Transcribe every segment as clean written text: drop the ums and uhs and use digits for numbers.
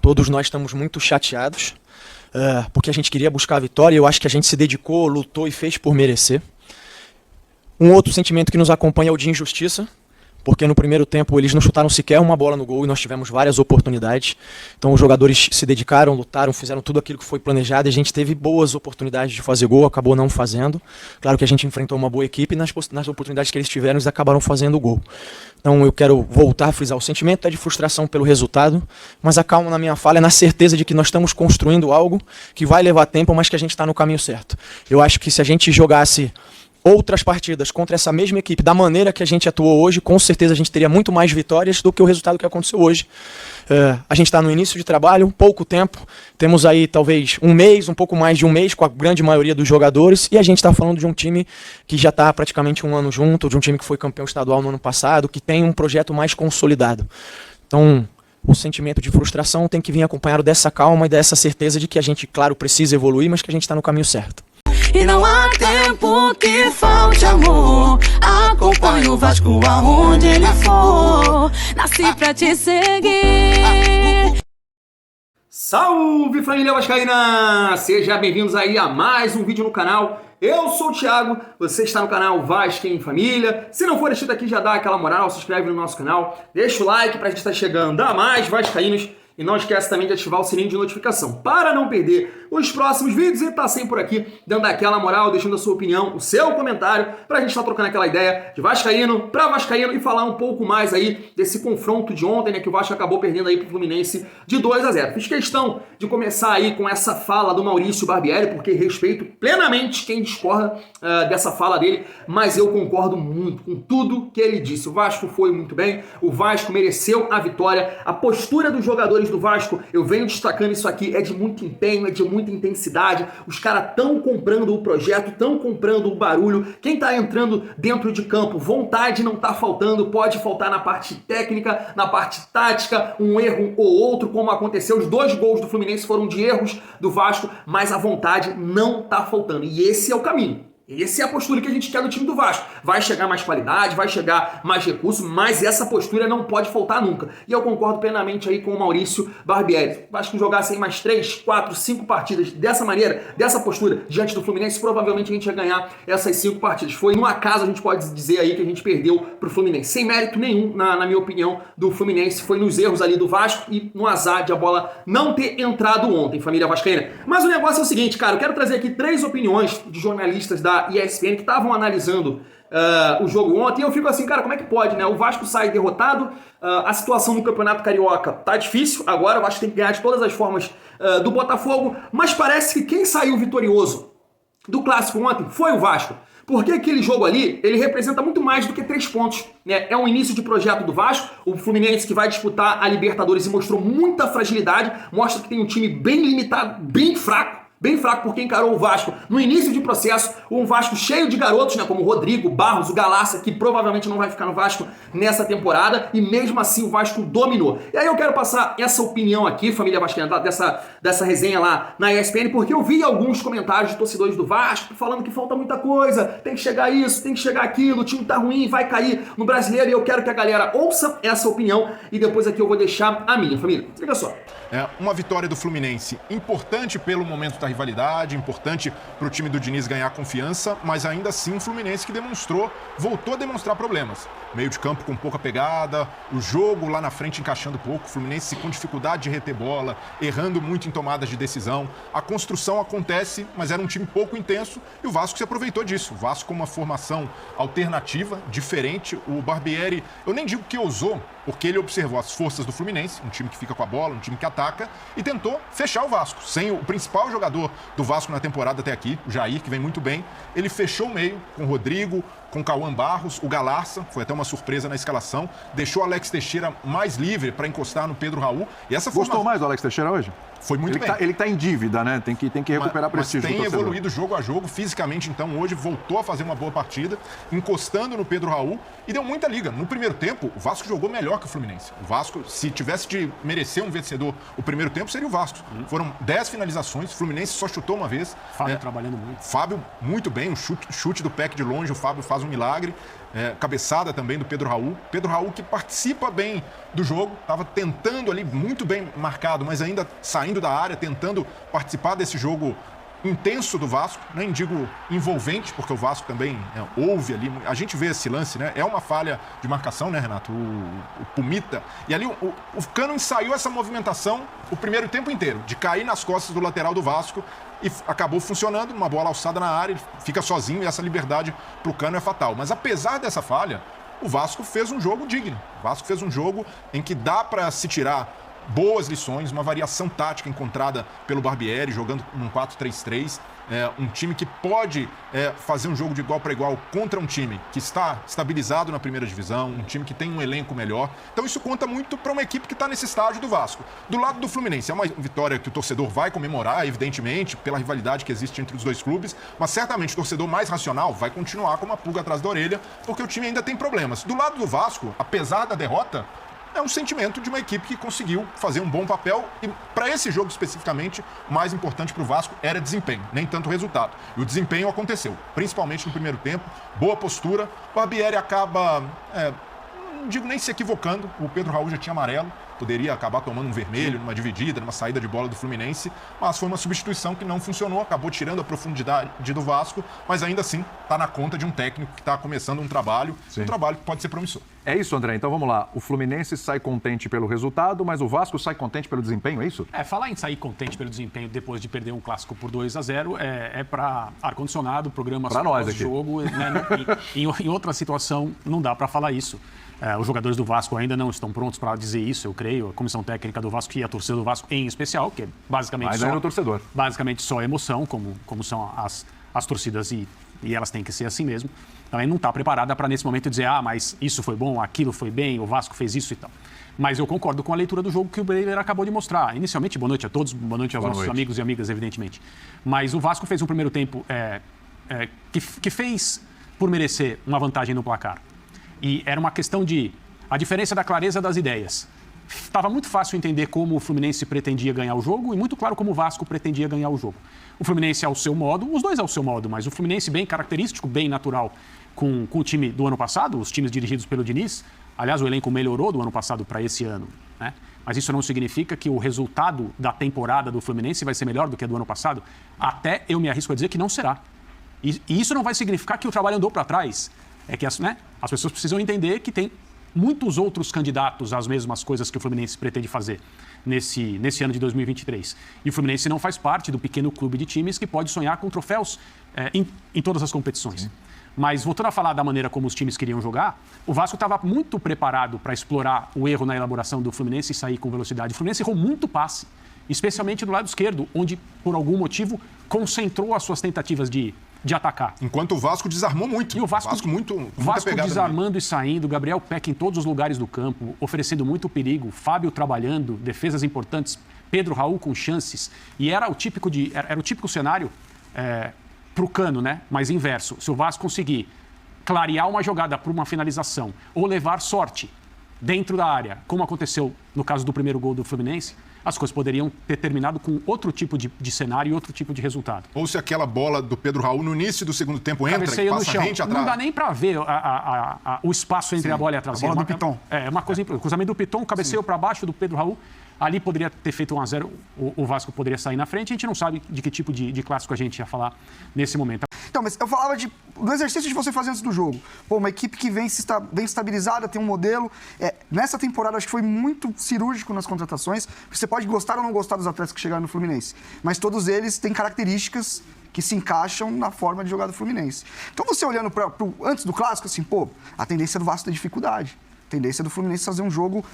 Todos nós estamos muito chateados, porque a gente queria buscar a vitória e eu acho que a gente se dedicou, lutou e fez por merecer. Um outro sentimento que nos acompanha é o de injustiça, porque no primeiro tempo eles não chutaram sequer uma bola no gol e nós tivemos várias oportunidades. Então os jogadores se dedicaram, lutaram, fizeram tudo aquilo que foi planejado e a gente teve boas oportunidades de fazer gol, acabou não fazendo. Claro que a gente enfrentou uma boa equipe e nas oportunidades que eles tiveram eles acabaram fazendo o gol. Então eu quero voltar a frisar, o sentimento é de frustração pelo resultado, mas a calma na minha fala é na certeza de que nós estamos construindo algo que vai levar tempo, mas que a gente está no caminho certo. Eu acho que se a gente jogasse outras partidas contra essa mesma equipe, da maneira que a gente atuou hoje, com certeza a gente teria muito mais vitórias do que o resultado que aconteceu hoje. A gente está no início de trabalho, pouco tempo, temos aí talvez um mês, um pouco mais de um mês com a grande maioria dos jogadores, e a gente está falando de um time que já está praticamente um ano junto, de um time que foi campeão estadual no ano passado, que tem um projeto mais consolidado. Então, o sentimento de frustração tem que vir acompanhado dessa calma e dessa certeza de que a gente, claro, precisa evoluir, mas que a gente está no caminho certo. E não há tempo que falte amor. Acompanhe o Vasco aonde ele for. Nasci pra te seguir. Salve, família vascaína! Sejam bem-vindos aí a mais um vídeo no canal. Eu sou o Thiago, você está no canal Vasco em Família. Se não for inscrito aqui, já dá aquela moral, se inscreve no nosso canal, deixa o like pra gente estar chegando a mais vascaínos. E não esquece também de ativar o sininho de notificação para não perder os próximos vídeos e tá sempre por aqui dando aquela moral, deixando a sua opinião, o seu comentário, pra gente estar trocando aquela ideia de vascaíno pra vascaíno e falar um pouco mais aí desse confronto de ontem, né, que o Vasco acabou perdendo aí pro Fluminense de 2-0. Fiz questão de começar aí com essa fala do Maurício Barbieri, porque respeito plenamente quem discorda dessa fala dele, mas eu concordo muito com tudo que ele disse. O Vasco foi muito bem, o Vasco mereceu a vitória, a postura dos jogadores do Vasco, eu venho destacando isso aqui, é de muito empenho, é de muita intensidade, os caras estão comprando o projeto, estão comprando o barulho, quem tá entrando dentro de campo, vontade não tá faltando, pode faltar na parte técnica, na parte tática, um erro ou outro, como aconteceu, os 2 gols do Fluminense foram de erros do Vasco, mas a vontade não tá faltando, e esse é o caminho. Essa é a postura que a gente quer do time do Vasco. Vai chegar mais qualidade, vai chegar mais recursos, mas essa postura não pode faltar nunca. E eu concordo plenamente aí com o Maurício Barbieri. O Vasco jogasse aí mais 3, 4, 5 partidas dessa maneira, dessa postura, diante do Fluminense, provavelmente a gente ia ganhar essas 5 partidas. Foi no acaso, a gente pode dizer aí que a gente perdeu pro Fluminense. Sem mérito nenhum, na minha opinião, do Fluminense. Foi nos erros ali do Vasco e no azar de a bola não ter entrado ontem, família vascaína. Mas o negócio é o seguinte, cara, eu quero trazer aqui 3 opiniões de jornalistas da ESPN que estavam analisando o jogo ontem, e eu fico assim, cara, como é que pode, né? O Vasco sai derrotado, a situação no Campeonato Carioca tá difícil, agora o Vasco tem que ganhar de todas as formas do Botafogo, mas parece que quem saiu vitorioso do Clássico ontem foi o Vasco. Porque aquele jogo ali, ele representa muito mais do que 3 pontos, né? É um início de projeto do Vasco, o Fluminense que vai disputar a Libertadores e mostrou muita fragilidade, mostra que tem um time bem limitado, bem fraco porque encarou o Vasco no início de processo, um Vasco cheio de garotos, né, como o Rodrigo, Barros, o Galassa, que provavelmente não vai ficar no Vasco nessa temporada, e mesmo assim o Vasco dominou. E aí eu quero passar essa opinião aqui, família vascaína, dessa resenha lá na ESPN, porque eu vi alguns comentários de torcedores do Vasco falando que falta muita coisa, tem que chegar isso, tem que chegar aquilo, o time tá ruim, vai cair no Brasileiro, e eu quero que a galera ouça essa opinião, e depois aqui eu vou deixar a minha, família. Liga só. É uma vitória do Fluminense importante pelo momento da rivalidade, importante para o time do Diniz ganhar confiança, mas ainda assim um Fluminense que voltou a demonstrar problemas. Meio de campo com pouca pegada, o jogo lá na frente encaixando pouco, o Fluminense com dificuldade de reter bola, errando muito em tomadas de decisão. A construção acontece, mas era um time pouco intenso e o Vasco se aproveitou disso. O Vasco com uma formação alternativa, diferente. O Barbieri, eu nem digo que ousou, porque ele observou as forças do Fluminense, um time que fica com a bola, um time que ataca, e tentou fechar o Vasco. Sem o principal jogador do Vasco na temporada até aqui, o Jair, que vem muito bem, ele fechou o meio com o Rodrigo, com o Cauã Barros, o Galassa, foi até uma surpresa na escalação, deixou o Alex Teixeira mais livre para encostar no Pedro Raul. E essa Gostou mais do Alex Teixeira hoje? Foi muito bem. Ele tá em dívida, né? Tem que recuperar prestígio. Mas tem evoluído jogo a jogo, fisicamente, então hoje voltou a fazer uma boa partida, encostando no Pedro Raul e deu muita liga. No primeiro tempo, o Vasco jogou melhor que o Fluminense. O Vasco, se tivesse de merecer um vencedor o primeiro tempo, seria o Vasco. Foram 10 finalizações, o Fluminense só chutou uma vez. Fábio trabalhando muito. Fábio muito bem, o chute do Peck de longe, o Fábio faz um milagre. Cabeçada também do Pedro Raul. Pedro Raul que participa bem do jogo, estava tentando ali, muito bem marcado, mas ainda saindo da área, tentando participar desse jogo intenso do Vasco, nem digo envolvente, porque o Vasco também houve ali, a gente vê esse lance, né? É uma falha de marcação, né, Renato? O Pumita. E ali o Cano ensaiou essa movimentação o primeiro tempo inteiro, de cair nas costas do lateral do Vasco e acabou funcionando, uma bola alçada na área, ele fica sozinho e essa liberdade pro Cano é fatal. Mas apesar dessa falha, o Vasco fez um jogo digno. O Vasco fez um jogo em que dá para se tirar boas lições, uma variação tática encontrada pelo Barbieri, jogando num 4-3-3. Um time que pode fazer um jogo de igual para igual contra um time que está estabilizado na primeira divisão, um time que tem um elenco melhor. Então isso conta muito para uma equipe que está nesse estágio do Vasco. Do lado do Fluminense, é uma vitória que o torcedor vai comemorar, evidentemente, pela rivalidade que existe entre os dois clubes, mas certamente o torcedor mais racional vai continuar com uma pulga atrás da orelha, porque o time ainda tem problemas. Do lado do Vasco, apesar da derrota, é um sentimento de uma equipe que conseguiu fazer um bom papel e, para esse jogo especificamente, o mais importante para o Vasco era desempenho, nem tanto resultado. E o desempenho aconteceu, principalmente no primeiro tempo, boa postura. O Barbieri acaba, não digo nem se equivocando, o Pedro Raul já tinha amarelo, poderia acabar tomando um vermelho numa dividida, numa saída de bola do Fluminense, mas foi uma substituição que não funcionou, acabou tirando a profundidade do Vasco, mas ainda assim está na conta de um técnico que está começando um trabalho que pode ser promissor. É isso, André. Então vamos lá. O Fluminense sai contente pelo resultado, mas o Vasco sai contente pelo desempenho, é isso? Falar em sair contente pelo desempenho depois de perder um clássico por 2-0 é para ar-condicionado, programa para nós aqui. Jogo. Né? Em outra situação, não dá para falar isso. Os jogadores do Vasco ainda não estão prontos para dizer isso, eu creio. A comissão técnica do Vasco e a torcida do Vasco em especial, que é basicamente só... Mas é o torcedor. Basicamente só emoção, como são as torcidas e elas têm que ser assim mesmo. Também não está preparada para nesse momento dizer mas isso foi bom, aquilo foi bem, o Vasco fez isso e tal. Mas eu concordo com a leitura do jogo que o Breyer acabou de mostrar. Inicialmente, boa noite a todos, boa noite aos nossos amigos e amigas, evidentemente. Mas o Vasco fez um primeiro tempo que fez por merecer uma vantagem no placar. E era uma questão de a diferença da clareza das ideias. Estava muito fácil entender como o Fluminense pretendia ganhar o jogo e muito claro como o Vasco pretendia ganhar o jogo. O Fluminense ao seu modo, os dois ao seu modo, mas o Fluminense bem característico, bem natural com o time do ano passado, os times dirigidos pelo Diniz. Aliás, o elenco melhorou do ano passado para esse ano, né? Mas isso não significa que o resultado da temporada do Fluminense vai ser melhor do que a do ano passado. Até eu me arrisco a dizer que não será. E isso não vai significar que o trabalho andou para trás. É que as pessoas precisam entender que tem muitos outros candidatos às mesmas coisas que o Fluminense pretende fazer nesse ano de 2023. E o Fluminense não faz parte do pequeno clube de times que pode sonhar com troféus em todas as competições. Sim. Mas voltando a falar da maneira como os times queriam jogar, o Vasco estava muito preparado para explorar o erro na elaboração do Fluminense e sair com velocidade. O Fluminense errou muito passe, especialmente do lado esquerdo, onde, por algum motivo, concentrou as suas tentativas de atacar. Enquanto o Vasco desarmou muito. E o Vasco desarmando e saindo, Gabriel Peck em todos os lugares do campo, oferecendo muito perigo, Fábio trabalhando, defesas importantes, Pedro Raul com chances. E era o típico cenário para o Cano, né? Mas inverso. Se o Vasco conseguir clarear uma jogada para uma finalização ou levar sorte dentro da área, como aconteceu no caso do primeiro gol do Fluminense, as coisas poderiam ter terminado com outro tipo de cenário e outro tipo de resultado. Ou se aquela bola do Pedro Raul no início do segundo tempo entra e passa rente atrás. Não dá nem para ver o espaço entre a bola e a traseira. A bola do Piton. É uma coisa impressionante. O cruzamento do Piton, cabeceio para baixo do Pedro Raul. Ali poderia ter feito 1-0, o Vasco poderia sair na frente. A gente não sabe de que tipo de clássico a gente ia falar nesse momento. Então, mas eu falava do exercício de você fazer antes do jogo. Uma equipe que vem estabilizada, tem um modelo. Nessa temporada, acho que foi muito cirúrgico nas contratações. Você pode gostar ou não gostar dos atletas que chegaram no Fluminense, mas todos eles têm características que se encaixam na forma de jogar do Fluminense. Então, você olhando antes do clássico, assim, a tendência do Vasco ter dificuldade. A tendência do Fluminense fazer um jogo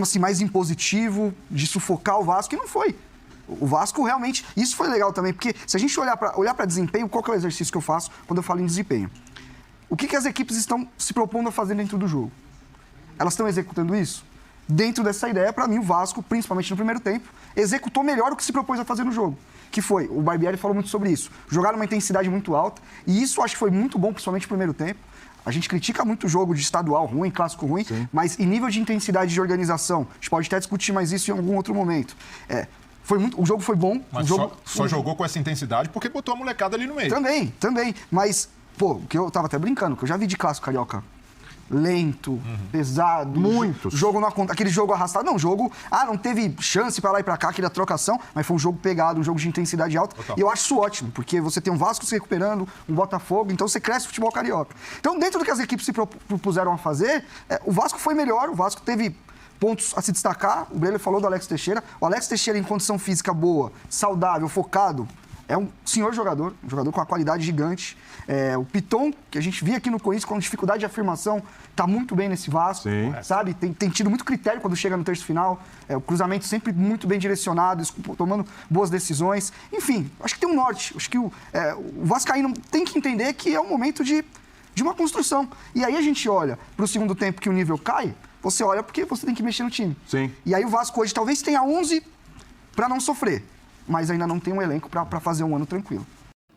assim, mais impositivo, de sufocar o Vasco, e não foi. O Vasco realmente... Isso foi legal também, porque se a gente olhar para desempenho, qual que é o exercício que eu faço quando eu falo em desempenho? O que as equipes estão se propondo a fazer dentro do jogo? Elas estão executando isso? Dentro dessa ideia, para mim, o Vasco, principalmente no primeiro tempo, executou melhor o que se propôs a fazer no jogo. Que foi, o Barbieri falou muito sobre isso, jogar numa intensidade muito alta, e isso acho que foi muito bom, principalmente no primeiro tempo. A gente critica muito o jogo de estadual ruim, clássico ruim, sim, mas em nível de intensidade de organização, a gente pode até discutir mais isso em algum outro momento. O jogo foi bom. Mas só jogou com essa intensidade porque botou a molecada ali no meio. Também. Mas Pô, que eu tava até brincando, que eu já vi de clássico carioca. Lento, pesado. Muitos. Jogo não, aquele jogo arrastado. Não, jogo... não teve chance pra lá e pra cá, aquela trocação, mas foi um jogo pegado, um jogo de intensidade alta. Total. E eu acho isso ótimo, porque você tem um Vasco se recuperando, um Botafogo, então você cresce o futebol carioca. Então, dentro do que as equipes se propuseram a fazer, o Vasco foi melhor, o Vasco teve pontos a se destacar. O Breler falou do Alex Teixeira. O Alex Teixeira, em condição física boa, saudável, focado, é um senhor jogador, um jogador com uma qualidade gigante. O Piton, que a gente via aqui no Corinthians com dificuldade de afirmação, tá muito bem nesse Vasco, sabe? Tem tido muito critério quando chega no terço final. O cruzamento sempre muito bem direcionado, tomando boas decisões. Enfim, acho que tem um norte. Acho que o vascaíno tem que entender que é um momento de uma construção. E aí a gente olha para o segundo tempo que o nível cai, você olha porque você tem que mexer no time. Sim. E aí o Vasco hoje talvez tenha 11 para não sofrer, mas ainda não tem um elenco para fazer um ano tranquilo.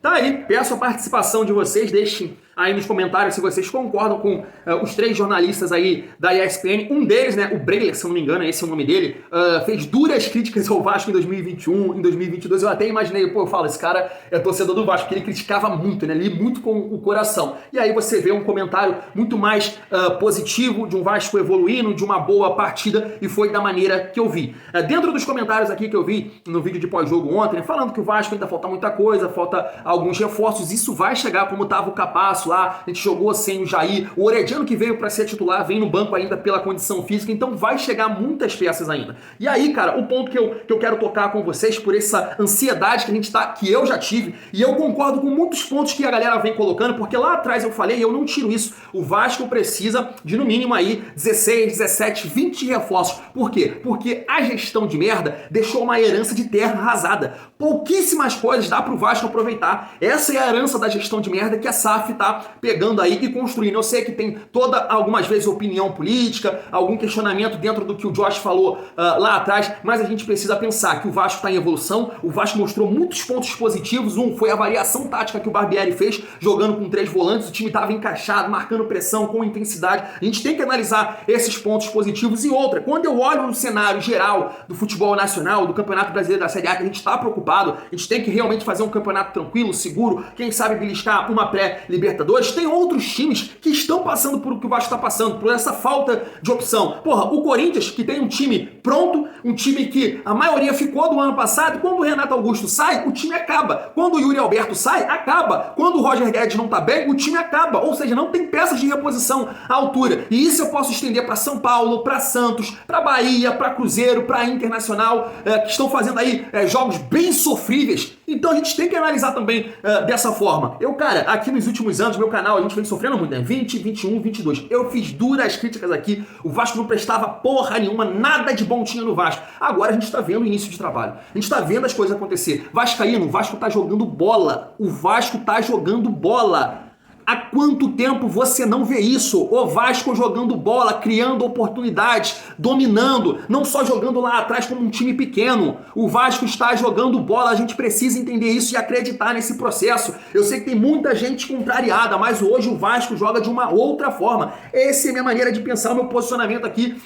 Tá aí, peço a participação de vocês, deixem aí nos comentários se vocês concordam com os 3 jornalistas aí da ESPN. Um deles, né, o Breler, se eu não me engano, esse é o nome dele, fez duras críticas ao Vasco em 2021, em 2022. Eu até imaginei, eu falo, esse cara é torcedor do Vasco, porque ele criticava muito, né, li muito com o coração. E aí você vê um comentário muito mais positivo, de um Vasco evoluindo, de uma boa partida, e foi da maneira que eu vi. Dentro dos comentários aqui que eu vi no vídeo de pós-jogo ontem, né, falando que o Vasco ainda falta muita coisa, falta alguns reforços, isso vai chegar como estava o Capasso lá, a gente jogou sem o Jair, o Orediano que veio para ser titular vem no banco ainda pela condição física, então vai chegar muitas peças ainda. E aí, cara, o ponto que eu quero tocar com vocês, por essa ansiedade que eu já tive, e eu concordo com muitos pontos que a galera vem colocando, porque lá atrás eu falei, e eu não tiro isso, o Vasco precisa de no mínimo aí 16, 17, 20 reforços. Por quê? Porque a gestão de merda deixou uma herança de terra arrasada. Pouquíssimas coisas dá pro Vasco aproveitar. Essa é a herança da gestão de merda que a SAF tá pegando aí e construindo. Eu sei que tem algumas vezes opinião política, algum questionamento dentro do que o Josh falou lá atrás, mas a gente precisa pensar que o Vasco está em evolução, o Vasco mostrou muitos pontos positivos. Um foi a variação tática que o Barbieri fez, jogando com 3 volantes, o time estava encaixado, marcando pressão com intensidade. A gente tem que analisar esses pontos positivos. E outra, quando eu olho no cenário geral do futebol nacional, do Campeonato Brasileiro da Série A, que a gente está preocupado, a gente tem que realmente fazer um campeonato tranquilo, seguro, quem sabe beliscar uma pré-Libertadores. Tem outros times que estão passando por o que o Vasco está passando, por essa falta de opção. Porra, o Corinthians, que tem um time pronto, um time que a maioria ficou do ano passado, quando o Renato Augusto sai, o time acaba. Quando o Yuri Alberto sai, acaba. Quando o Roger Guedes não tá bem, o time acaba. Ou seja, não tem peças de reposição à altura. E isso eu posso estender para São Paulo, para Santos, para Bahia, para Cruzeiro, para Internacional, que estão fazendo aí jogos bem sofríveis. Então a gente tem que analisar também dessa forma. Cara, aqui nos últimos anos, meu canal, a gente vem sofrendo muito, né? 20, 21, 22. Eu fiz duras críticas aqui. O Vasco não prestava porra nenhuma, nada de bom tinha no Vasco. Agora a gente tá vendo o início de trabalho. A gente tá vendo as coisas acontecer. Vascaíno, o Vasco tá jogando bola. O Vasco tá jogando bola. Há quanto tempo você não vê isso? O Vasco jogando bola, criando oportunidades, dominando, não só jogando lá atrás como um time pequeno. O Vasco está jogando bola, a gente precisa entender isso e acreditar nesse processo. Eu sei que tem muita gente contrariada, mas hoje o Vasco joga de uma outra forma. Essa é a minha maneira de pensar, o meu posicionamento aqui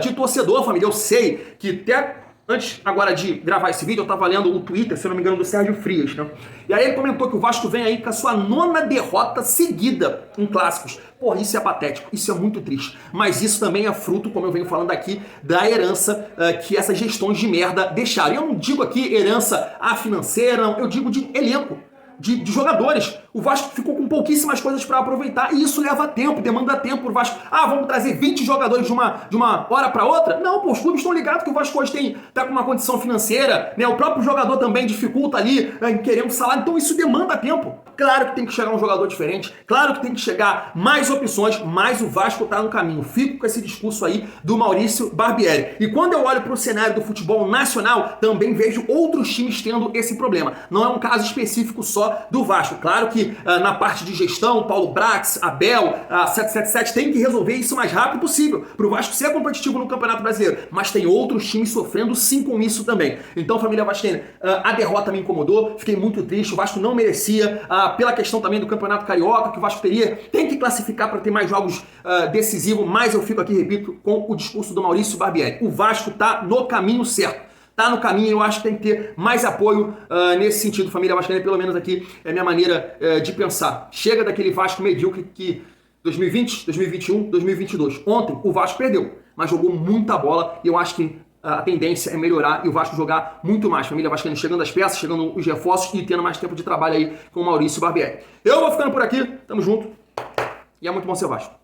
de torcedor, família. Eu sei que até antes agora de gravar esse vídeo, eu tava lendo o Twitter, se eu não me engano, do Sérgio Frias, né? E aí ele comentou que o Vasco vem aí com a sua 9ª derrota seguida em clássicos. Porra, isso é patético, isso é muito triste. Mas isso também é fruto, como eu venho falando aqui, da herança que essas gestões de merda deixaram. E eu não digo aqui herança financeira, não, eu digo de elenco. De jogadores. O Vasco ficou com pouquíssimas coisas para aproveitar e isso leva tempo, demanda tempo pro Vasco. Vamos trazer 20 jogadores de uma hora para outra? Não, pô, os clubes estão ligados que o Vasco hoje tá com uma condição financeira, né? O próprio jogador também dificulta ali, querendo salário, então isso demanda tempo. Claro que tem que chegar um jogador diferente, claro que tem que chegar mais opções, mas o Vasco tá no caminho. Fico com esse discurso aí do Maurício Barbieri. E quando eu olho pro cenário do futebol nacional, também vejo outros times tendo esse problema. Não é um caso específico só do Vasco. Claro que na parte de gestão, Paulo Brax, Abel, a 777 tem que resolver isso o mais rápido possível para o Vasco ser competitivo no Campeonato Brasileiro. Mas tem outros times sofrendo sim com isso também. Então, família vascaína, a derrota me incomodou, fiquei muito triste, o Vasco não merecia, pela questão também do Campeonato Carioca, que o Vasco tem que classificar para ter mais jogos decisivos, mas eu fico aqui, repito, com o discurso do Maurício Barbieri. O Vasco tá no caminho certo. tá no caminho, eu acho que tem que ter mais apoio nesse sentido, família vascaína, pelo menos aqui é a minha maneira de pensar. Chega daquele Vasco medíocre que 2020, 2021, 2022. Ontem o Vasco perdeu, mas jogou muita bola e eu acho que a tendência é melhorar e o Vasco jogar muito mais. Família vascaína chegando as peças, chegando os reforços e tendo mais tempo de trabalho aí com o Maurício Barbieri. Eu vou ficando por aqui, tamo junto e é muito bom ser Vasco.